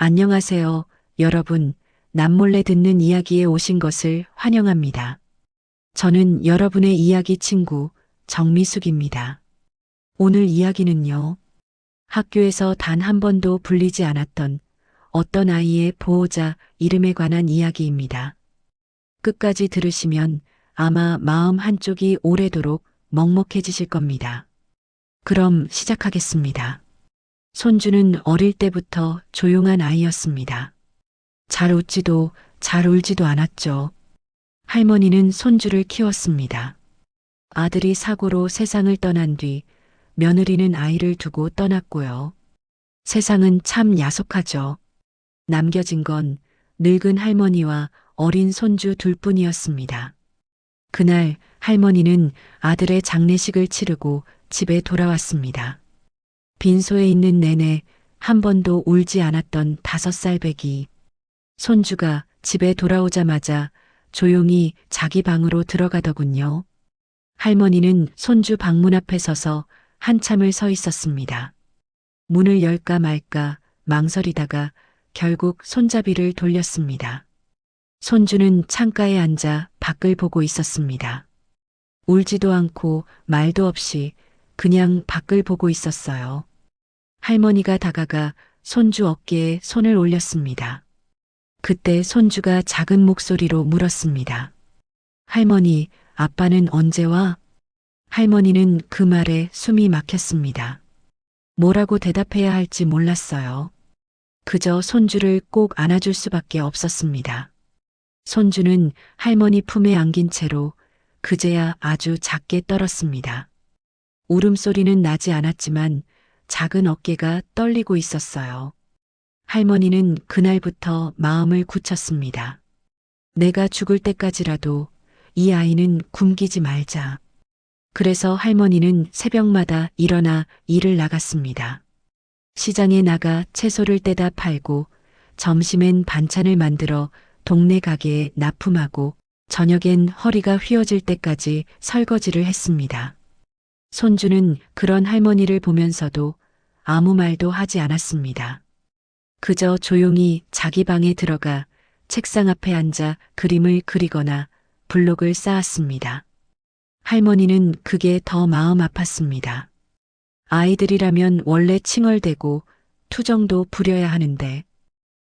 안녕하세요, 여러분. 남몰래 듣는 이야기에 오신 것을 환영합니다. 저는 여러분의 이야기 친구 정미숙입니다. 오늘 이야기는요, 학교에서 단 한 번도 불리지 않았던 어떤 아이의 보호자 이름에 관한 이야기입니다. 끝까지 들으시면 아마 마음 한쪽이 오래도록 먹먹해지실 겁니다. 그럼 시작하겠습니다. 손주는 어릴 때부터 조용한 아이였습니다. 잘 웃지도 잘 울지도 않았죠. 할머니는 손주를 키웠습니다. 아들이 사고로 세상을 떠난 뒤 며느리는 아이를 두고 떠났고요. 세상은 참 야속하죠. 남겨진 건 늙은 할머니와 어린 손주 둘뿐이었습니다. 그날 할머니는 아들의 장례식을 치르고 집에 돌아왔습니다. 빈소에 있는 내내 한 번도 울지 않았던 5살 배기. 손주가 집에 돌아오자마자 조용히 자기 방으로 들어가더군요. 할머니는 손주 방문 앞에 서서 한참을 서 있었습니다. 문을 열까 말까 망설이다가 결국 손잡이를 돌렸습니다. 손주는 창가에 앉아 밖을 보고 있었습니다. 울지도 않고 말도 없이 그냥 밖을 보고 있었어요. 할머니가 다가가 손주 어깨에 손을 올렸습니다. 그때 손주가 작은 목소리로 물었습니다. 할머니, 아빠는 언제 와? 할머니는 그 말에 숨이 막혔습니다. 뭐라고 대답해야 할지 몰랐어요. 그저 손주를 꼭 안아줄 수밖에 없었습니다. 손주는 할머니 품에 안긴 채로 그제야 아주 작게 떨었습니다. 울음소리는 나지 않았지만 작은 어깨가 떨리고 있었어요. 할머니는 그날부터 마음을 굳혔습니다. 내가 죽을 때까지라도 이 아이는 굶기지 말자. 그래서 할머니는 새벽마다 일어나 일을 나갔습니다. 시장에 나가 채소를 떼다 팔고 점심엔 반찬을 만들어 동네 가게에 납품하고 저녁엔 허리가 휘어질 때까지 설거지를 했습니다. 손주는 그런 할머니를 보면서도 아무 말도 하지 않았습니다. 그저 조용히 자기 방에 들어가 책상 앞에 앉아 그림을 그리거나 블록을 쌓았습니다. 할머니는 그게 더 마음 아팠습니다. 아이들이라면 원래 칭얼대고 투정도 부려야 하는데,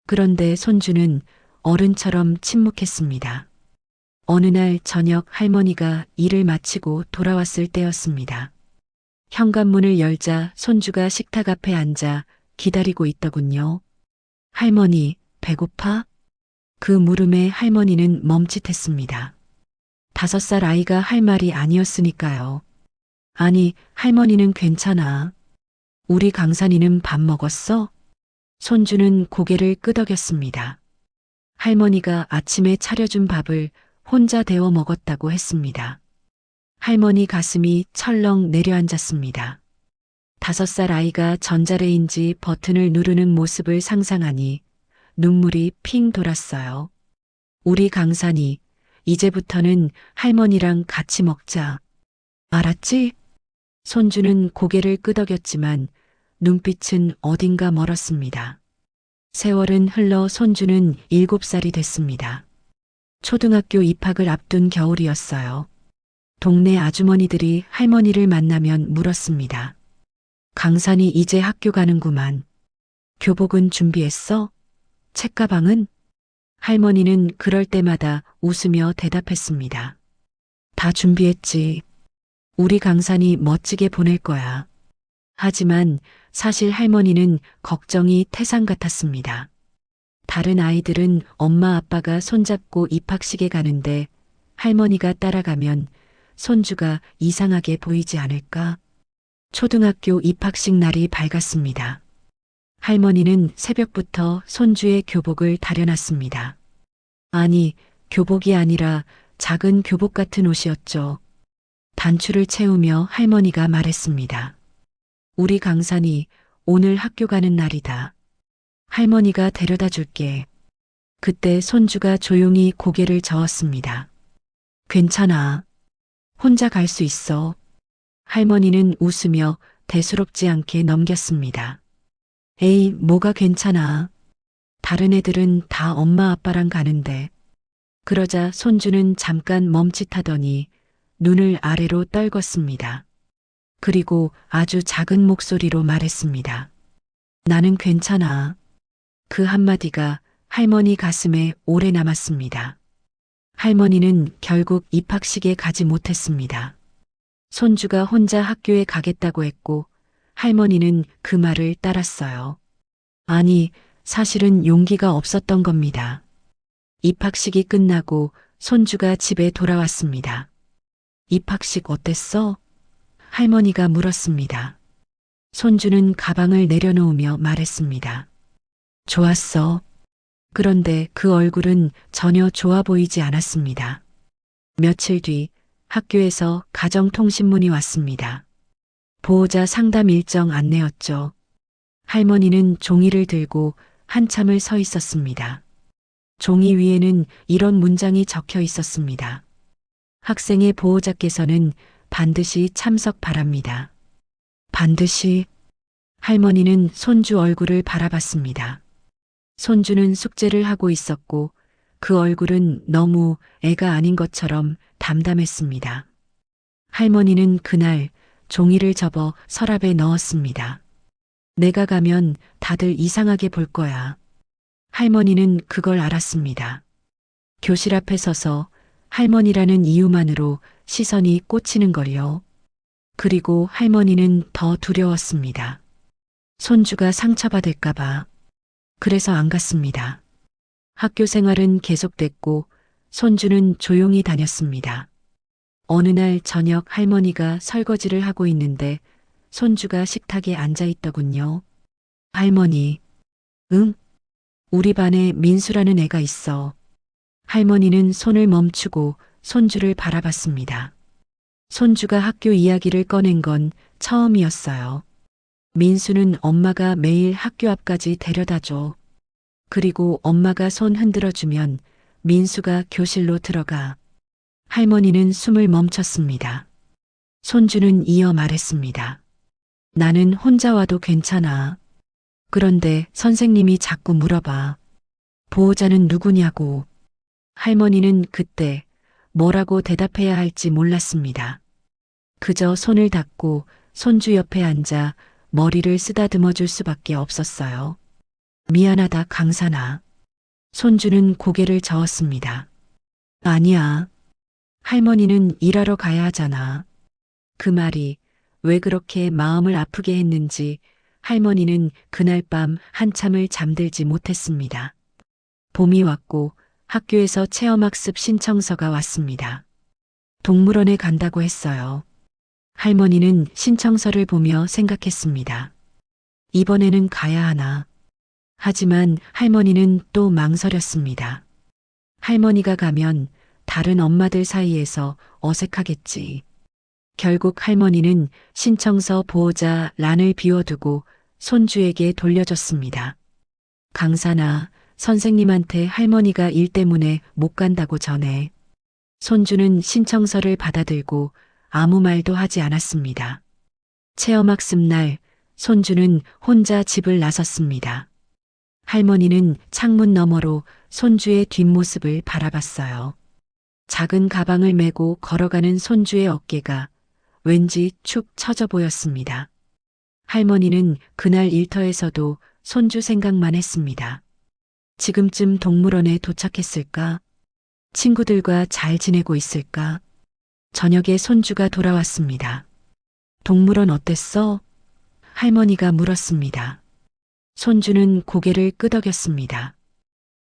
그런데 손주는 어른처럼 침묵했습니다. 어느 날 저녁 할머니가 일을 마치고 돌아왔을 때였습니다. 현관문을 열자 손주가 식탁 앞에 앉아 기다리고 있더군요. 할머니, 배고파? 그 물음에 할머니는 멈칫했습니다. 5살 아이가 할 말이 아니었으니까요. 아니, 할머니는 괜찮아. 우리 강산이는 밥 먹었어? 손주는 고개를 끄덕였습니다. 할머니가 아침에 차려준 밥을 혼자 데워 먹었다고 했습니다. 할머니 가슴이 철렁 내려앉았습니다. 5살 아이가 전자레인지 버튼을 누르는 모습을 상상하니 눈물이 핑 돌았어요. 우리 강산이 이제부터는 할머니랑 같이 먹자. 알았지? 손주는 고개를 끄덕였지만 눈빛은 어딘가 멀었습니다. 세월은 흘러 손주는 7살이 됐습니다. 초등학교 입학을 앞둔 겨울이었어요. 동네 아주머니들이 할머니를 만나면 물었습니다. 강산이 이제 학교 가는구만. 교복은 준비했어? 책가방은? 할머니는 그럴 때마다 웃으며 대답했습니다. 다 준비했지. 우리 강산이 멋지게 보낼 거야. 하지만 사실 할머니는 걱정이 태산 같았습니다. 다른 아이들은 엄마 아빠가 손잡고 입학식에 가는데 할머니가 따라가면 손주가 이상하게 보이지 않을까? 초등학교 입학식 날이 밝았습니다. 할머니는 새벽부터 손주의 교복을 다려놨습니다. 아니, 교복이 아니라 작은 교복 같은 옷이었죠. 단추를 채우며 할머니가 말했습니다. 우리 강산이 오늘 학교 가는 날이다. 할머니가 데려다 줄게. 그때 손주가 조용히 고개를 저었습니다. 괜찮아. 혼자 갈 수 있어. 할머니는 웃으며 대수롭지 않게 넘겼습니다. 에이, 뭐가 괜찮아. 다른 애들은 다 엄마 아빠랑 가는데. 그러자 손주는 잠깐 멈칫하더니 눈을 아래로 떨궜습니다. 그리고 아주 작은 목소리로 말했습니다. 나는 괜찮아. 그 한마디가 할머니 가슴에 오래 남았습니다. 할머니는 결국 입학식에 가지 못했습니다. 손주가 혼자 학교에 가겠다고 했고 할머니는 그 말을 따랐어요. 아니, 사실은 용기가 없었던 겁니다. 입학식이 끝나고 손주가 집에 돌아왔습니다. 입학식 어땠어? 할머니가 물었습니다. 손주는 가방을 내려놓으며 말했습니다. 좋았어. 그런데 그 얼굴은 전혀 좋아 보이지 않았습니다. 며칠 뒤 학교에서 가정통신문이 왔습니다. 보호자 상담 일정 안내였죠. 할머니는 종이를 들고 한참을 서 있었습니다. 종이 위에는 이런 문장이 적혀 있었습니다. 학생의 보호자께서는 반드시 참석 바랍니다. 반드시. 할머니는 손주 얼굴을 바라봤습니다. 손주는 숙제를 하고 있었고 그 얼굴은 너무 애가 아닌 것처럼 담담했습니다. 할머니는 그날 종이를 접어 서랍에 넣었습니다. 내가 가면 다들 이상하게 볼 거야. 할머니는 그걸 알았습니다. 교실 앞에 서서 할머니라는 이유만으로 시선이 꽂히는 걸요. 그리고 할머니는 더 두려웠습니다. 손주가 상처받을까봐. 그래서 안 갔습니다. 학교 생활은 계속됐고 손주는 조용히 다녔습니다. 어느 날 저녁 할머니가 설거지를 하고 있는데 손주가 식탁에 앉아 있더군요. 할머니, 응? 우리 반에 민수라는 애가 있어. 할머니는 손을 멈추고 손주를 바라봤습니다. 손주가 학교 이야기를 꺼낸 건 처음이었어요. 민수는 엄마가 매일 학교 앞까지 데려다줘. 그리고 엄마가 손 흔들어주면 민수가 교실로 들어가. 할머니는 숨을 멈췄습니다. 손주는 이어 말했습니다. 나는 혼자 와도 괜찮아. 그런데 선생님이 자꾸 물어봐. 보호자는 누구냐고. 할머니는 그때 뭐라고 대답해야 할지 몰랐습니다. 그저 손을 닫고 손주 옆에 앉아 머리를 쓰다듬어 줄 수밖에 없었어요. 미안하다, 강산아. 손주는 고개를 저었습니다. 아니야. 할머니는 일하러 가야 하잖아. 그 말이 왜 그렇게 마음을 아프게 했는지 할머니는 그날 밤 한참을 잠들지 못했습니다. 봄이 왔고 학교에서 체험학습 신청서가 왔습니다. 동물원에 간다고 했어요. 할머니는 신청서를 보며 생각했습니다. 이번에는 가야 하나. 하지만 할머니는 또 망설였습니다. 할머니가 가면 다른 엄마들 사이에서 어색하겠지. 결국 할머니는 신청서 보호자 란을 비워두고 손주에게 돌려줬습니다. 강산아, 선생님한테 할머니가 일 때문에 못 간다고 전해. 손주는 신청서를 받아들고 아무 말도 하지 않았습니다. 체험학습 날 손주는 혼자 집을 나섰습니다. 할머니는 창문 너머로 손주의 뒷모습을 바라봤어요. 작은 가방을 메고 걸어가는 손주의 어깨가 왠지 축 처져 보였습니다. 할머니는 그날 일터에서도 손주 생각만 했습니다. 지금쯤 동물원에 도착했을까? 친구들과 잘 지내고 있을까? 저녁에 손주가 돌아왔습니다. 동물원 어땠어? 할머니가 물었습니다. 손주는 고개를 끄덕였습니다.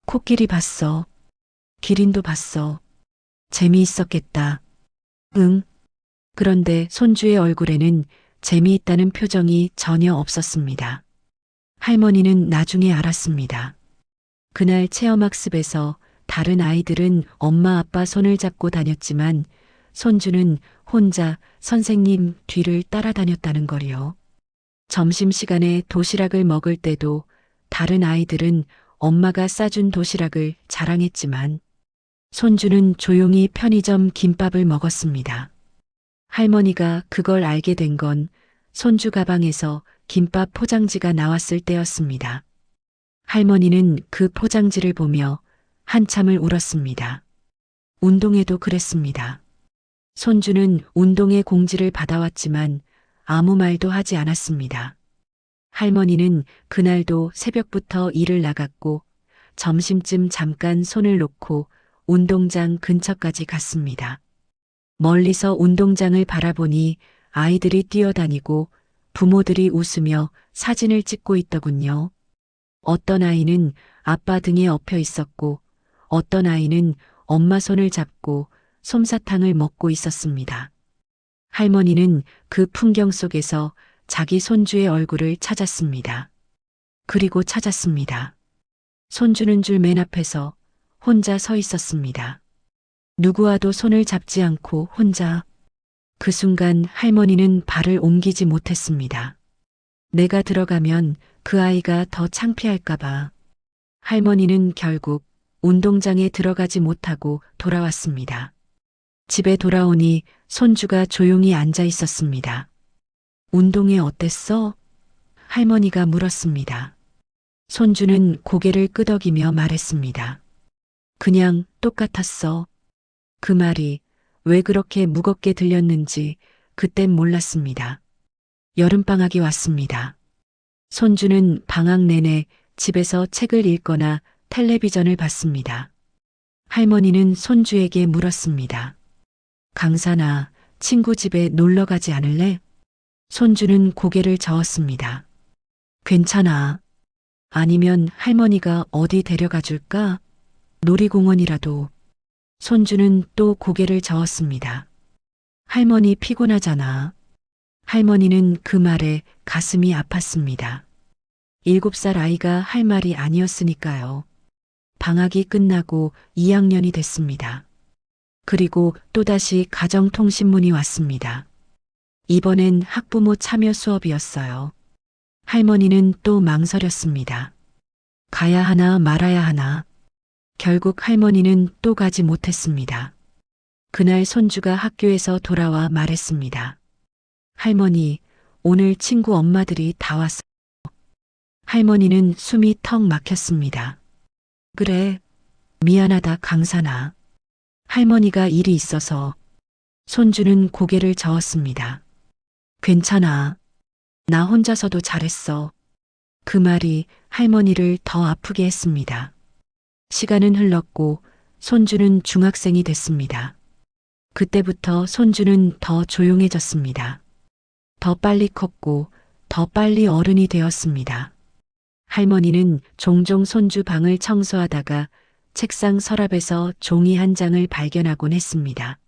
코끼리 봤어. 기린도 봤어. 재미있었겠다. 응. 그런데 손주의 얼굴에는 재미있다는 표정이 전혀 없었습니다. 할머니는 나중에 알았습니다. 그날 체험학습에서 다른 아이들은 엄마 아빠 손을 잡고 다녔지만 손주는 혼자 선생님 뒤를 따라다녔다는 거리요. 점심시간에 도시락을 먹을 때도 다른 아이들은 엄마가 싸준 도시락을 자랑했지만 손주는 조용히 편의점 김밥을 먹었습니다. 할머니가 그걸 알게 된 건 손주 가방에서 김밥 포장지가 나왔을 때였습니다. 할머니는 그 포장지를 보며 한참을 울었습니다. 운동회도 그랬습니다. 손주는 운동회 공지를 받아왔지만 아무 말도 하지 않았습니다. 할머니는 그날도 새벽부터 일을 나갔고 점심쯤 잠깐 손을 놓고 운동장 근처까지 갔습니다. 멀리서 운동장을 바라보니 아이들이 뛰어다니고 부모들이 웃으며 사진을 찍고 있더군요. 어떤 아이는 아빠 등에 엎여 있었고 어떤 아이는 엄마 손을 잡고 솜사탕을 먹고 있었습니다. 할머니는 그 풍경 속에서 자기 손주의 얼굴을 찾았습니다. 그리고 찾았습니다. 손주는 줄 맨 앞에서 혼자 서 있었습니다. 누구와도 손을 잡지 않고 혼자. 그 순간 할머니는 발을 옮기지 못했습니다. 내가 들어가면 그 아이가 더 창피할까봐. 할머니는 결국 운동장에 들어가지 못하고 돌아왔습니다. 집에 돌아오니 손주가 조용히 앉아 있었습니다. 운동회 어땠어? 할머니가 물었습니다. 손주는 고개를 끄덕이며 말했습니다. 그냥 똑같았어. 그 말이 왜 그렇게 무겁게 들렸는지 그땐 몰랐습니다. 여름방학이 왔습니다. 손주는 방학 내내 집에서 책을 읽거나 텔레비전을 봤습니다. 할머니는 손주에게 물었습니다. 강산아, 친구 집에 놀러 가지 않을래? 손주는 고개를 저었습니다. 괜찮아. 아니면 할머니가 어디 데려가 줄까? 놀이공원이라도. 손주는 또 고개를 저었습니다. 할머니 피곤하잖아. 할머니는 그 말에 가슴이 아팠습니다. 7살 아이가 할 말이 아니었으니까요. 방학이 끝나고 2학년이 됐습니다. 그리고 또다시 가정통신문이 왔습니다. 이번엔 학부모 참여 수업이었어요. 할머니는 또 망설였습니다. 가야 하나 말아야 하나. 결국 할머니는 또 가지 못했습니다. 그날 손주가 학교에서 돌아와 말했습니다. 할머니, 오늘 친구 엄마들이 다 왔어요. 할머니는 숨이 턱 막혔습니다. 그래, 미안하다 강산아. 할머니가 일이 있어서. 손주는 고개를 저었습니다. 괜찮아. 나 혼자서도 잘했어. 그 말이 할머니를 더 아프게 했습니다. 시간은 흘렀고 손주는 중학생이 됐습니다. 그때부터 손주는 더 조용해졌습니다. 더 빨리 컸고 더 빨리 어른이 되었습니다. 할머니는 종종 손주 방을 청소하다가 책상 서랍에서 종이 한 장을 발견하곤 했습니다.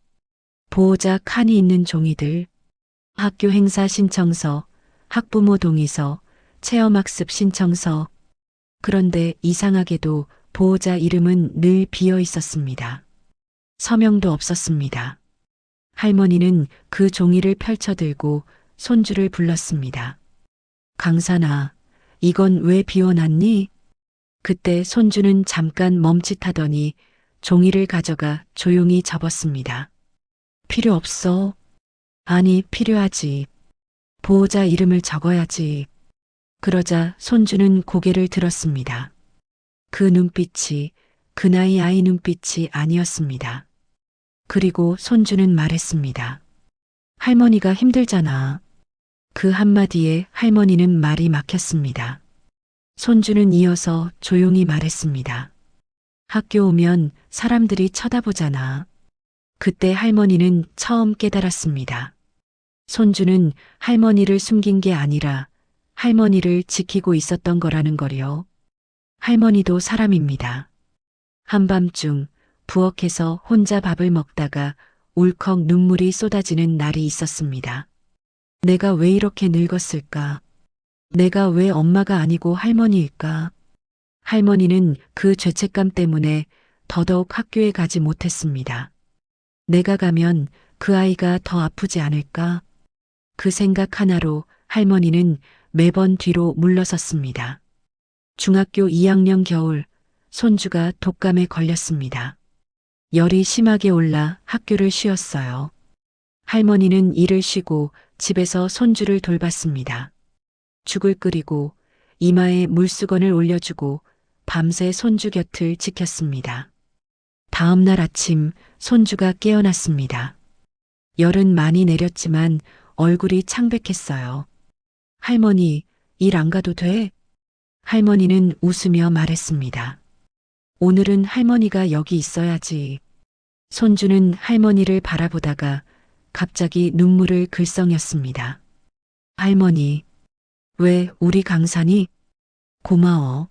보호자 칸이 있는 종이들, 학교 행사 신청서, 학부모 동의서, 체험학습 신청서. 그런데 이상하게도 보호자 이름은 늘 비어 있었습니다. 서명도 없었습니다. 할머니는 그 종이를 펼쳐들고 손주를 불렀습니다. 강산아, 이건 왜 비워놨니? 그때 손주는 잠깐 멈칫하더니 종이를 가져가 조용히 접었습니다. 필요 없어. 아니, 필요하지. 보호자 이름을 적어야지. 그러자 손주는 고개를 들었습니다. 그 눈빛이 그 나이 아이 눈빛이 아니었습니다. 그리고 손주는 말했습니다. 할머니가 힘들잖아. 그 한마디에 할머니는 말이 막혔습니다. 손주는 이어서 조용히 말했습니다. 학교 오면 사람들이 쳐다보잖아. 그때 할머니는 처음 깨달았습니다. 손주는 할머니를 숨긴 게 아니라 할머니를 지키고 있었던 거라는 거요. 할머니도 사람입니다. 한밤중 부엌에서 혼자 밥을 먹다가 울컥 눈물이 쏟아지는 날이 있었습니다. 내가 왜 이렇게 늙었을까? 내가 왜 엄마가 아니고 할머니일까? 할머니는 그 죄책감 때문에 더더욱 학교에 가지 못했습니다. 내가 가면 그 아이가 더 아프지 않을까? 그 생각 하나로 할머니는 매번 뒤로 물러섰습니다. 중학교 2학년 겨울, 손주가 독감에 걸렸습니다. 열이 심하게 올라 학교를 쉬었어요. 할머니는 일을 쉬고 집에서 손주를 돌봤습니다. 죽을 끓이고 이마에 물수건을 올려주고 밤새 손주 곁을 지켰습니다. 다음 날 아침 손주가 깨어났습니다. 열은 많이 내렸지만 얼굴이 창백했어요. 할머니, 일 안 가도 돼? 할머니는 웃으며 말했습니다. 오늘은 할머니가 여기 있어야지. 손주는 할머니를 바라보다가 갑자기 눈물을 글썽였습니다. 할머니, 왜 우리 강산이? 고마워.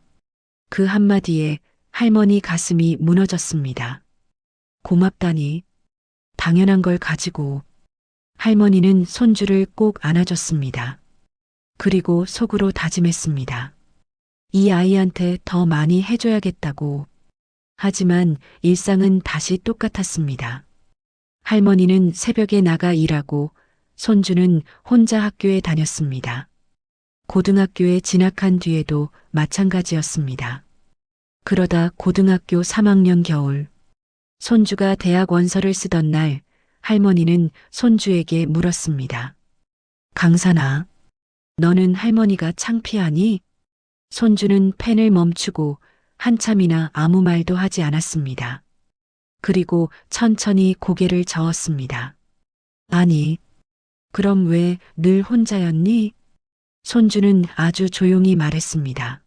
그 한마디에 할머니 가슴이 무너졌습니다. 고맙다니. 당연한 걸 가지고. 할머니는 손주를 꼭 안아줬습니다. 그리고 속으로 다짐했습니다. 이 아이한테 더 많이 해줘야겠다고. 하지만 일상은 다시 똑같았습니다. 할머니는 새벽에 나가 일하고 손주는 혼자 학교에 다녔습니다. 고등학교에 진학한 뒤에도 마찬가지였습니다. 그러다 고등학교 3학년 겨울, 손주가 대학 원서를 쓰던 날 할머니는 손주에게 물었습니다. 강산아, 너는 할머니가 창피하니? 손주는 펜을 멈추고 한참이나 아무 말도 하지 않았습니다. 그리고 천천히 고개를 저었습니다. 아니, 그럼 왜 늘 혼자였니? 손주는 아주 조용히 말했습니다.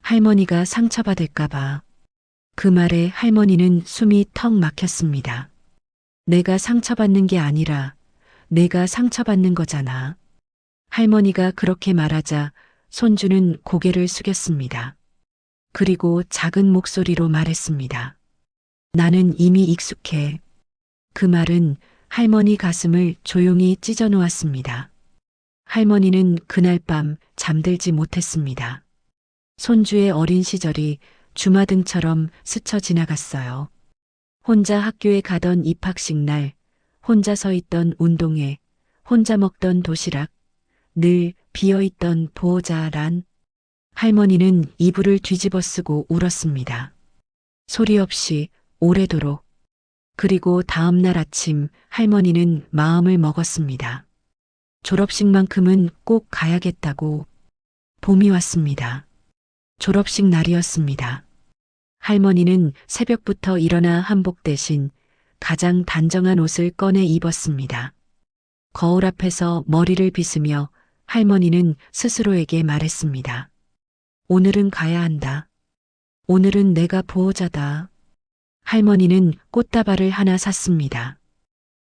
할머니가 상처받을까봐. 그 말에 할머니는 숨이 턱 막혔습니다. 내가 상처받는 게 아니라 내가 상처받는 거잖아. 할머니가 그렇게 말하자 손주는 고개를 숙였습니다. 그리고 작은 목소리로 말했습니다. 나는 이미 익숙해. 그 말은 할머니 가슴을 조용히 찢어 놓았습니다. 할머니는 그날 밤 잠들지 못했습니다. 손주의 어린 시절이 주마등처럼 스쳐 지나갔어요. 혼자 학교에 가던 입학식 날, 혼자 서 있던 운동회, 혼자 먹던 도시락, 늘 비어있던 보호자란. 할머니는 이불을 뒤집어 쓰고 울었습니다. 소리 없이 오래도록. 그리고 다음 날 아침 할머니는 마음을 먹었습니다. 졸업식만큼은 꼭 가야겠다고. 봄이 왔습니다. 졸업식 날이었습니다. 할머니는 새벽부터 일어나 한복 대신 가장 단정한 옷을 꺼내 입었습니다. 거울 앞에서 머리를 빗으며 할머니는 스스로에게 말했습니다. 오늘은 가야 한다. 오늘은 내가 보호자다. 할머니는 꽃다발을 하나 샀습니다.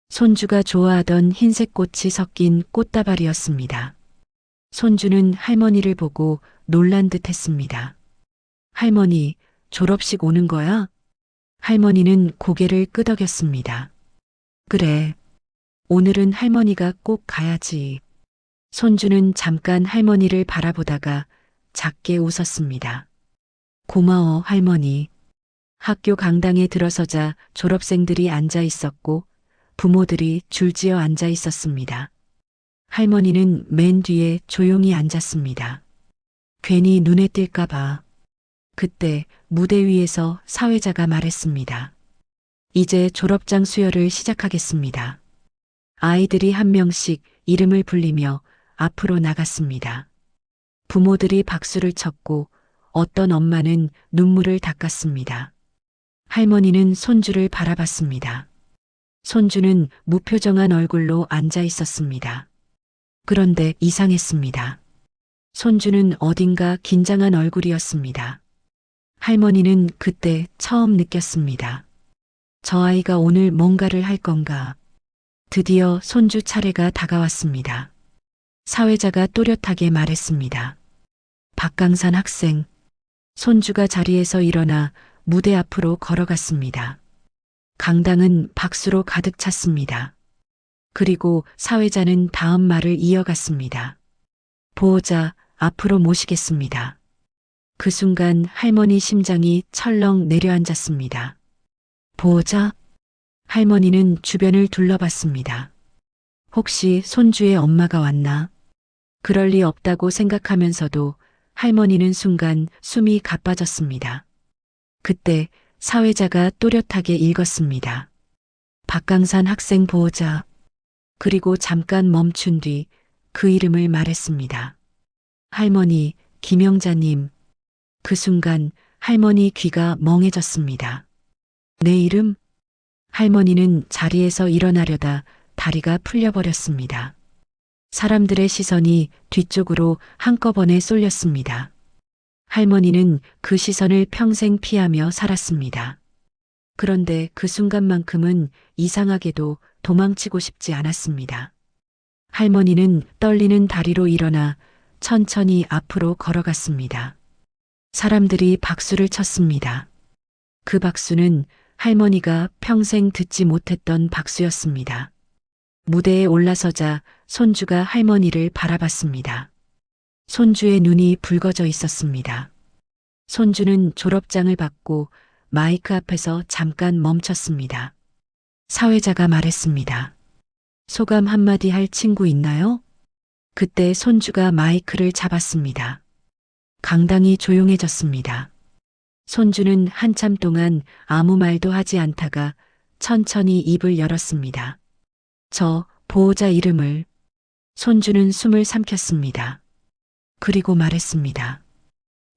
손주가 좋아하던 흰색 꽃이 섞인 꽃다발이었습니다. 손주는 할머니를 보고 놀란 듯 했습니다. 할머니, 졸업식 오는 거야? 할머니는 고개를 끄덕였습니다. 그래. 오늘은 할머니가 꼭 가야지. 손주는 잠깐 할머니를 바라보다가 작게 웃었습니다. 고마워, 할머니. 학교 강당에 들어서자 졸업생들이 앉아 있었고 부모들이 줄지어 앉아 있었습니다. 할머니는 맨 뒤에 조용히 앉았습니다. 괜히 눈에 띌까봐. 그때 무대 위에서 사회자가 말했습니다. 이제 졸업장 수여를 시작하겠습니다. 아이들이 한 명씩 이름을 불리며 앞으로 나갔습니다. 부모들이 박수를 쳤고 어떤 엄마는 눈물을 닦았습니다. 할머니는 손주를 바라봤습니다. 손주는 무표정한 얼굴로 앉아 있었습니다. 그런데 이상했습니다. 손주는 어딘가 긴장한 얼굴이었습니다. 할머니는 그때 처음 느꼈습니다. 저 아이가 오늘 뭔가를 할 건가. 드디어 손주 차례가 다가왔습니다. 사회자가 또렷하게 말했습니다. 박강산 학생. 손주가 자리에서 일어나 무대 앞으로 걸어갔습니다. 강당은 박수로 가득 찼습니다. 그리고 사회자는 다음 말을 이어갔습니다. 보호자 앞으로 모시겠습니다. 그 순간 할머니 심장이 철렁 내려앉았습니다. 보호자? 할머니는 주변을 둘러봤습니다. 혹시 손주의 엄마가 왔나? 그럴 리 없다고 생각하면서도 할머니는 순간 숨이 가빠졌습니다. 그때 사회자가 또렷하게 읽었습니다. 박강산 학생 보호자. 그리고 잠깐 멈춘 뒤 그 이름을 말했습니다. 할머니, 김영자님. 그 순간 할머니 귀가 멍해졌습니다. 내 이름? 할머니는 자리에서 일어나려다 다리가 풀려버렸습니다. 사람들의 시선이 뒤쪽으로 한꺼번에 쏠렸습니다. 할머니는 그 시선을 평생 피하며 살았습니다. 그런데 그 순간만큼은 이상하게도 도망치고 싶지 않았습니다. 할머니는 떨리는 다리로 일어나 천천히 앞으로 걸어갔습니다. 사람들이 박수를 쳤습니다. 그 박수는 할머니가 평생 듣지 못했던 박수였습니다. 무대에 올라서자 손주가 할머니를 바라봤습니다. 손주의 눈이 붉어져 있었습니다. 손주는 졸업장을 받고 마이크 앞에서 잠깐 멈췄습니다. 사회자가 말했습니다. 소감 한마디 할 친구 있나요? 그때 손주가 마이크를 잡았습니다. 강당이 조용해졌습니다. 손주는 한참 동안 아무 말도 하지 않다가 천천히 입을 열었습니다. 저 보호자 이름을. 손주는 숨을 삼켰습니다. 그리고 말했습니다.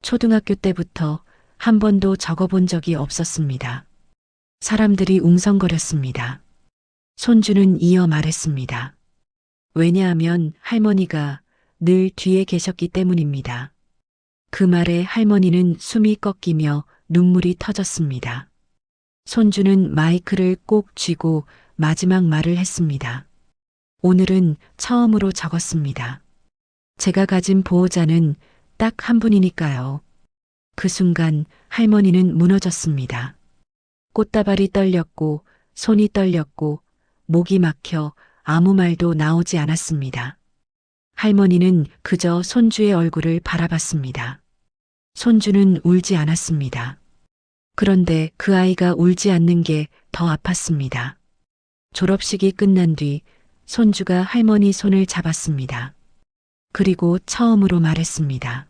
초등학교 때부터 한 번도 적어본 적이 없었습니다. 사람들이 웅성거렸습니다. 손주는 이어 말했습니다. 왜냐하면 할머니가 늘 뒤에 계셨기 때문입니다. 그 말에 할머니는 숨이 꺾이며 눈물이 터졌습니다. 손주는 마이크를 꼭 쥐고 마지막 말을 했습니다. 오늘은 처음으로 적었습니다. 제가 가진 보호자는 딱 한 분이니까요. 그 순간 할머니는 무너졌습니다. 꽃다발이 떨렸고 손이 떨렸고 목이 막혀 아무 말도 나오지 않았습니다. 할머니는 그저 손주의 얼굴을 바라봤습니다. 손주는 울지 않았습니다. 그런데 그 아이가 울지 않는 게 더 아팠습니다. 졸업식이 끝난 뒤 손주가 할머니 손을 잡았습니다. 그리고 처음으로 말했습니다.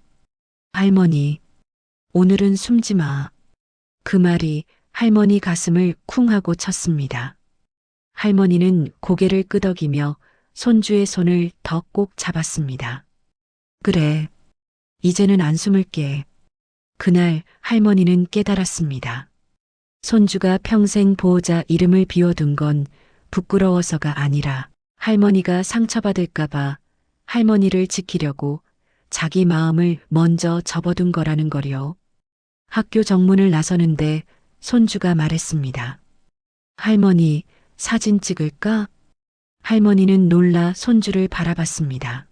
할머니, 오늘은 숨지 마. 그 말이 할머니 가슴을 쿵 하고 쳤습니다. 할머니는 고개를 끄덕이며 손주의 손을 더 꼭 잡았습니다. 그래, 이제는 안 숨을게. 그날 할머니는 깨달았습니다. 손주가 평생 보호자 이름을 비워둔 건 부끄러워서가 아니라 할머니가 상처받을까봐 할머니를 지키려고 자기 마음을 먼저 접어둔 거라는 거요. 학교 정문을 나서는데 손주가 말했습니다. 할머니, 사진 찍을까? 할머니는 놀라 손주를 바라봤습니다.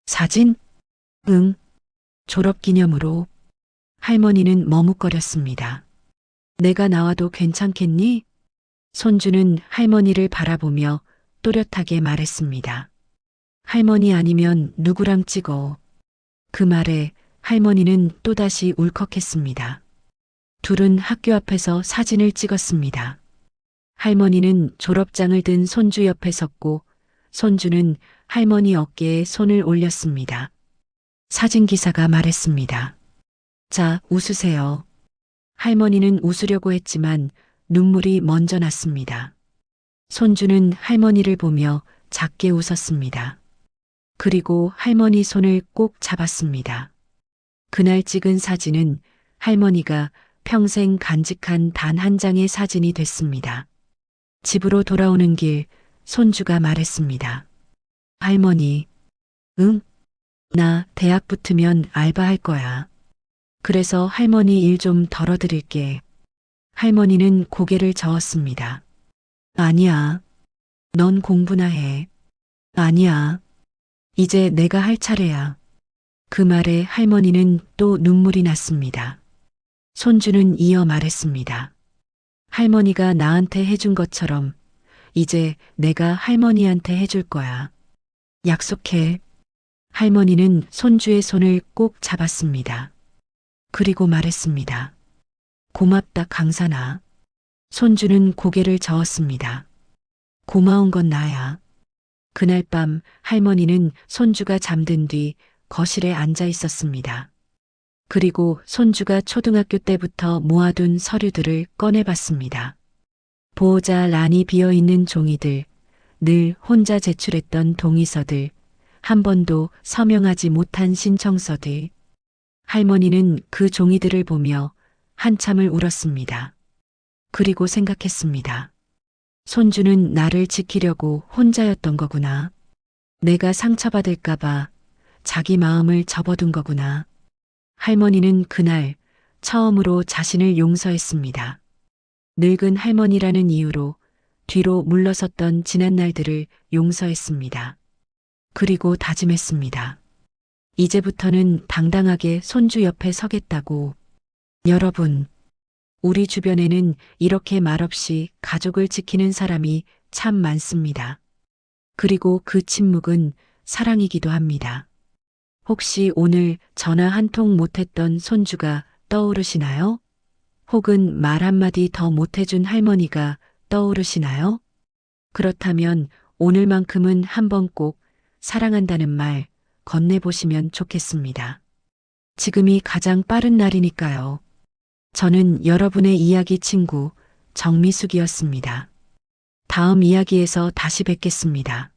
사진? 응. 졸업기념으로. 할머니는 머뭇거렸습니다. 내가 나와도 괜찮겠니? 손주는 할머니를 바라보며 또렷하게 말했습니다. 할머니 아니면 누구랑 찍어. 그 말에 할머니는 또다시 울컥했습니다. 둘은 학교 앞에서 사진을 찍었습니다. 할머니는 졸업장을 든 손주 옆에 섰고 손주는 할머니 어깨에 손을 올렸습니다. 사진기사가 말했습니다. 자, 웃으세요. 할머니는 웃으려고 했지만 눈물이 먼저 났습니다. 손주는 할머니를 보며 작게 웃었습니다. 그리고 할머니 손을 꼭 잡았습니다. 그날 찍은 사진은 할머니가 평생 간직한 단 한 장의 사진이 됐습니다. 집으로 돌아오는 길 손주가 말했습니다. 할머니, 응? 나 대학 붙으면 알바할 거야. 그래서 할머니 일 좀 덜어드릴게. 할머니는 고개를 저었습니다. 아니야. 넌 공부나 해. 아니야. 이제 내가 할 차례야. 그 말에 할머니는 또 눈물이 났습니다. 손주는 이어 말했습니다. 할머니가 나한테 해준 것처럼 이제 내가 할머니한테 해줄 거야. 약속해. 할머니는 손주의 손을 꼭 잡았습니다. 그리고 말했습니다. 고맙다, 강산아. 손주는 고개를 저었습니다. 고마운 건 나야. 그날 밤 할머니는 손주가 잠든 뒤 거실에 앉아 있었습니다. 그리고 손주가 초등학교 때부터 모아둔 서류들을 꺼내봤습니다. 보호자 란이 비어있는 종이들, 늘 혼자 제출했던 동의서들, 한 번도 서명하지 못한 신청서들. 할머니는 그 종이들을 보며 한참을 울었습니다. 그리고 생각했습니다. 손주는 나를 지키려고 혼자였던 거구나. 내가 상처받을까봐 자기 마음을 접어둔 거구나. 할머니는 그날 처음으로 자신을 용서했습니다. 늙은 할머니라는 이유로 뒤로 물러섰던 지난 날들을 용서했습니다. 그리고 다짐했습니다. 이제부터는 당당하게 손주 옆에 서겠다고. 여러분, 우리 주변에는 이렇게 말없이 가족을 지키는 사람이 참 많습니다. 그리고 그 침묵은 사랑이기도 합니다. 혹시 오늘 전화 한 통 못했던 손주가 떠오르시나요? 혹은 말 한마디 더 못해준 할머니가 떠오르시나요? 그렇다면 오늘만큼은 한번 꼭 사랑한다는 말 건네보시면 좋겠습니다. 지금이 가장 빠른 날이니까요. 저는 여러분의 이야기 친구 정미숙이었습니다. 다음 이야기에서 다시 뵙겠습니다.